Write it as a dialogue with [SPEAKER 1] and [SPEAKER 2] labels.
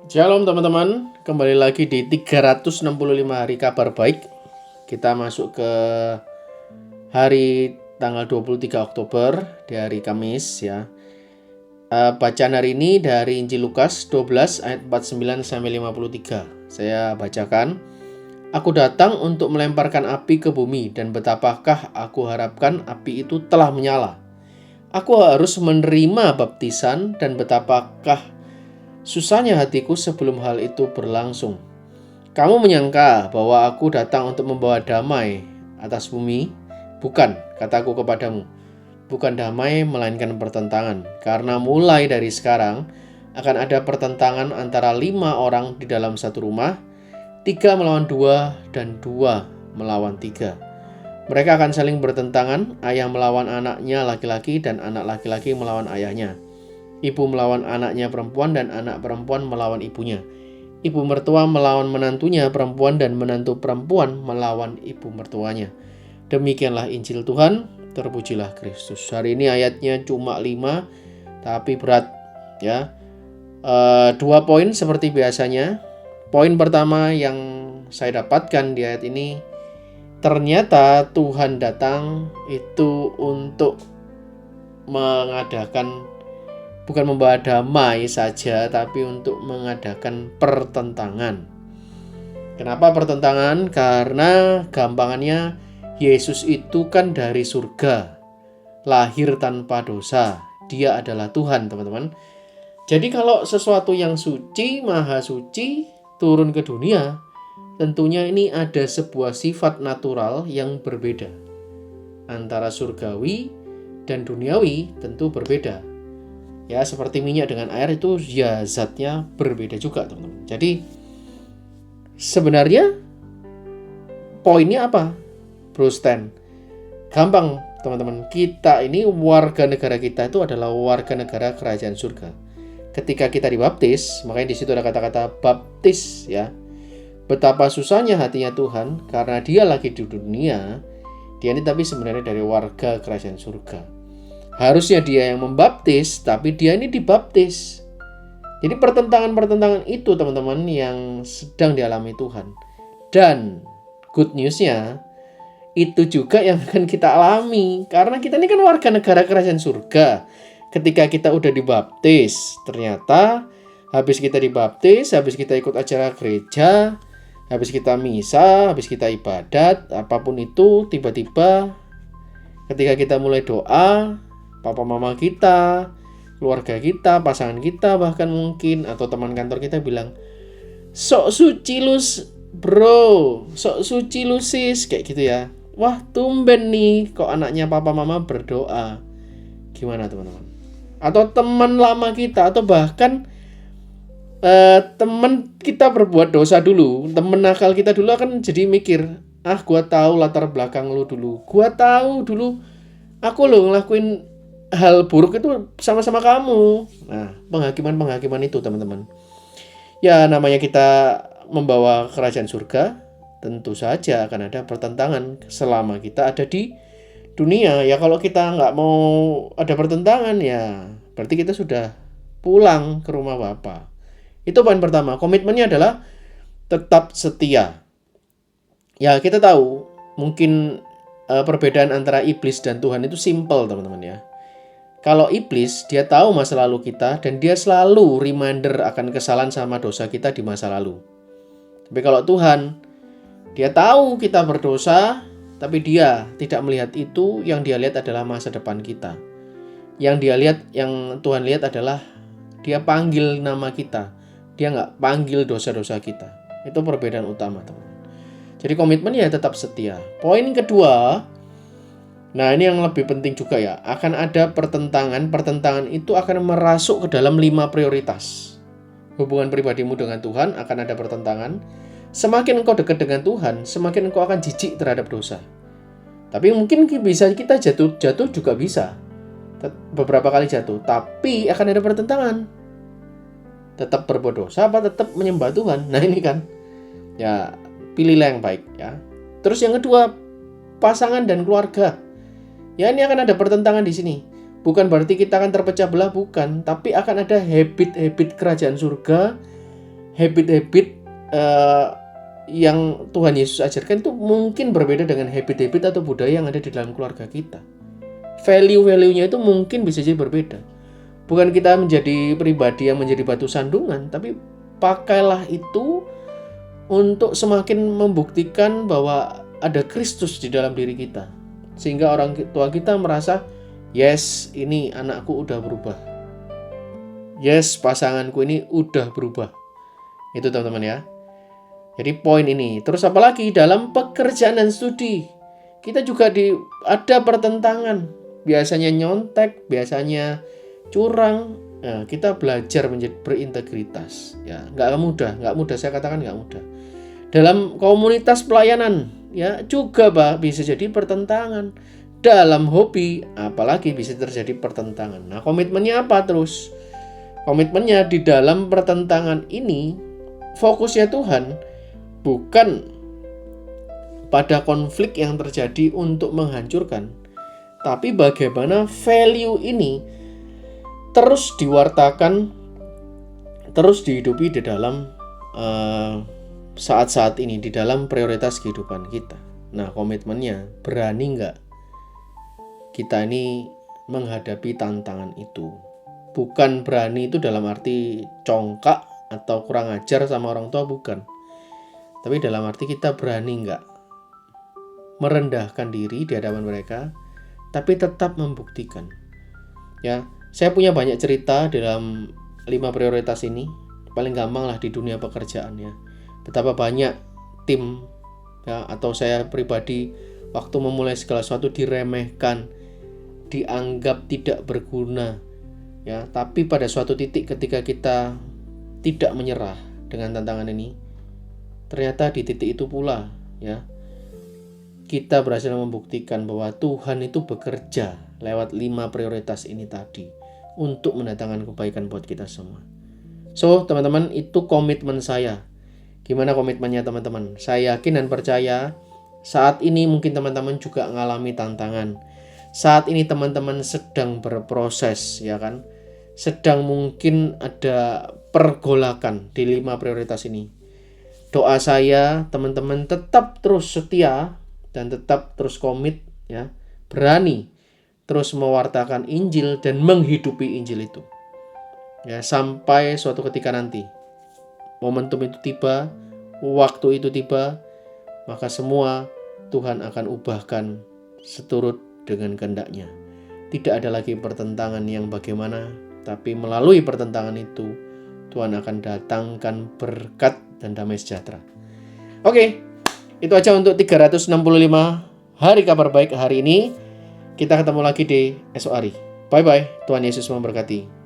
[SPEAKER 1] Shalom teman-teman, kembali lagi di 365 hari kabar baik. Kita masuk ke hari tanggal 23 Oktober di hari Kamis ya. Bacaan hari ini dari Injil Lukas 12 ayat 49 sampai 53. Saya bacakan. Aku datang untuk melemparkan api ke bumi, dan betapakah aku harapkan api itu telah menyala. Aku harus menerima baptisan, dan betapakah susahnya hatiku sebelum hal itu berlangsung. Kamu menyangka bahwa aku datang untuk membawa damai atas bumi? Bukan, kataku kepadamu. Bukan damai, melainkan pertentangan. Karena mulai dari sekarang akan ada pertentangan antara 5 orang di dalam satu rumah, 3 melawan 2, dan 2 melawan 3. Mereka akan saling bertentangan, ayah melawan anaknya laki-laki, dan anak laki-laki melawan ayahnya. Ibu melawan anaknya perempuan, dan anak perempuan melawan ibunya. Ibu mertua melawan menantunya perempuan, dan menantu perempuan melawan ibu mertuanya. Demikianlah Injil Tuhan, terpujilah Kristus. Hari ini ayatnya cuma 5, tapi berat ya. 2 poin seperti biasanya. Poin pertama yang saya dapatkan di ayat ini, ternyata Tuhan datang itu untuk mengadakan, bukan membawa damai saja, tapi untuk mengadakan pertentangan. Kenapa pertentangan? Karena gampangannya Yesus itu kan dari surga, lahir tanpa dosa. Dia adalah Tuhan, teman-teman. Jadi kalau sesuatu yang suci, maha suci, turun ke dunia, tentunya ini ada sebuah sifat natural yang berbeda. Antara surgawi dan duniawi tentu berbeda. Ya, seperti minyak dengan air itu ya zatnya berbeda juga, teman-teman. Jadi sebenarnya poinnya apa? Bro Stan, gampang teman-teman. Kita ini warga negara kita itu adalah warga negara kerajaan surga. Ketika kita dibaptis, makanya di situ ada kata-kata baptis ya. Betapa susahnya hatinya Tuhan karena dia lagi di dunia, dia ini tapi sebenarnya dari warga kerajaan surga. Harusnya dia yang membaptis, tapi dia ini dibaptis. Jadi pertentangan-pertentangan itu teman-teman yang sedang dialami Tuhan. Dan good news-nya, itu juga yang akan kita alami. Karena kita ini kan warga negara kerajaan surga. Ketika kita udah dibaptis, ternyata habis kita dibaptis, habis kita ikut acara gereja, habis kita misa, habis kita ibadat, apapun itu, tiba-tiba ketika kita mulai doa, papa mama kita, keluarga kita, pasangan kita bahkan mungkin, atau teman kantor kita bilang, sok suci lu bro, sok suci lu sis, kayak gitu ya. Wah tumben nih kok anaknya papa mama berdoa. Gimana teman-teman? Atau teman lama kita, atau bahkan teman kita berbuat dosa dulu, teman nakal kita dulu akan jadi mikir, gua tahu latar belakang lu dulu, gua tahu dulu aku lo ngelakuin hal buruk itu sama-sama kamu. Nah, penghakiman itu teman-teman. Ya namanya kita membawa kerajaan surga, tentu saja akan ada pertentangan selama kita ada di dunia. Ya kalau kita nggak mau ada pertentangan ya berarti kita sudah pulang ke rumah Bapa. Itu poin pertama. Komitmennya adalah tetap setia. Ya kita tahu mungkin perbedaan antara iblis dan Tuhan itu simple teman-teman ya. Kalau iblis dia tahu masa lalu kita dan dia selalu reminder akan kesalahan sama dosa kita di masa lalu. Tapi kalau Tuhan, dia tahu kita berdosa, tapi dia tidak melihat itu. Yang dia lihat adalah masa depan kita. Yang Tuhan lihat adalah dia panggil nama kita. Dia nggak panggil dosa-dosa kita. Itu perbedaan utama, teman. Jadi komitmen ya tetap setia. Poin kedua, nah ini yang lebih penting juga ya. Akan ada pertentangan. Pertentangan itu akan merasuk ke dalam 5 prioritas. Hubungan pribadimu dengan Tuhan akan ada pertentangan. Semakin engkau dekat dengan Tuhan, semakin engkau akan jijik terhadap dosa. Tapi mungkin bisa kita jatuh juga bisa. Beberapa kali jatuh, tapi akan ada pertentangan. Tetap berbuat dosa apa tetap menyembah Tuhan? Nah ini kan, ya pilihlah yang baik ya. Terus yang kedua, pasangan dan keluarga. Ya ini akan ada pertentangan di sini. Bukan berarti kita akan terpecah belah, bukan. Tapi akan ada habit-habit kerajaan surga habit-habit yang Tuhan Yesus ajarkan itu mungkin berbeda dengan habit-habit atau budaya yang ada di dalam keluarga kita. Value-value-nya itu mungkin bisa jadi berbeda. Bukan kita menjadi pribadi yang menjadi batu sandungan, tapi pakailah itu untuk semakin membuktikan bahwa ada Kristus di dalam diri kita. Sehingga orang tua kita merasa, yes, ini anakku udah berubah. Yes, pasanganku ini udah berubah. Itu teman-teman ya. Jadi poin ini. Terus apalagi dalam pekerjaan dan studi, kita juga ada pertentangan. Biasanya nyontek, biasanya curang. Nah, kita belajar menjadi berintegritas. Ya, nggak mudah. Saya katakan nggak mudah. Dalam komunitas pelayanan, ya juga bisa jadi pertentangan. Dalam hobi, apalagi bisa terjadi pertentangan. Nah, komitmennya apa terus? Komitmennya di dalam pertentangan ini, fokusnya Tuhan bukan pada konflik yang terjadi untuk menghancurkan, tapi bagaimana value ini terus diwartakan, terus dihidupi di dalam saat-saat ini, di dalam prioritas kehidupan kita. Nah, komitmennya, berani nggak kita ini menghadapi tantangan itu? Bukan berani itu dalam arti congkak atau kurang ajar sama orang tua, bukan. Tapi dalam arti kita berani nggak merendahkan diri di hadapan mereka, tapi tetap membuktikan. Ya, saya punya banyak cerita dalam 5 prioritas ini. Paling gampang lah di dunia pekerjaan ya. Betapa banyak tim ya, atau saya pribadi waktu memulai segala sesuatu diremehkan, dianggap tidak berguna. Ya, tapi pada suatu titik ketika kita tidak menyerah dengan tantangan ini, ternyata di titik itu pula ya kita berhasil membuktikan bahwa Tuhan itu bekerja lewat 5 prioritas ini tadi untuk mendatangkan kebaikan buat kita semua. So, teman-teman, itu komitmen saya. Gimana komitmennya teman-teman? Saya yakin dan percaya saat ini mungkin teman-teman juga mengalami tantangan. Saat ini teman-teman sedang berproses, ya kan? Sedang mungkin ada pergolakan di 5 prioritas ini. Doa saya, teman-teman tetap terus setia dan tetap terus komit, ya, berani terus mewartakan Injil dan menghidupi Injil itu. Ya, sampai suatu ketika nanti momentum itu tiba, waktu itu tiba, maka semua Tuhan akan ubahkan seturut dengan kehendak-Nya. Tidak ada lagi pertentangan yang bagaimana, tapi melalui pertentangan itu Tuhan akan datangkan berkat dan damai sejahtera. Oke, itu aja untuk 365 hari kabar baik hari ini. Kita ketemu lagi di esok hari. Bye-bye. Tuhan Yesus memberkati.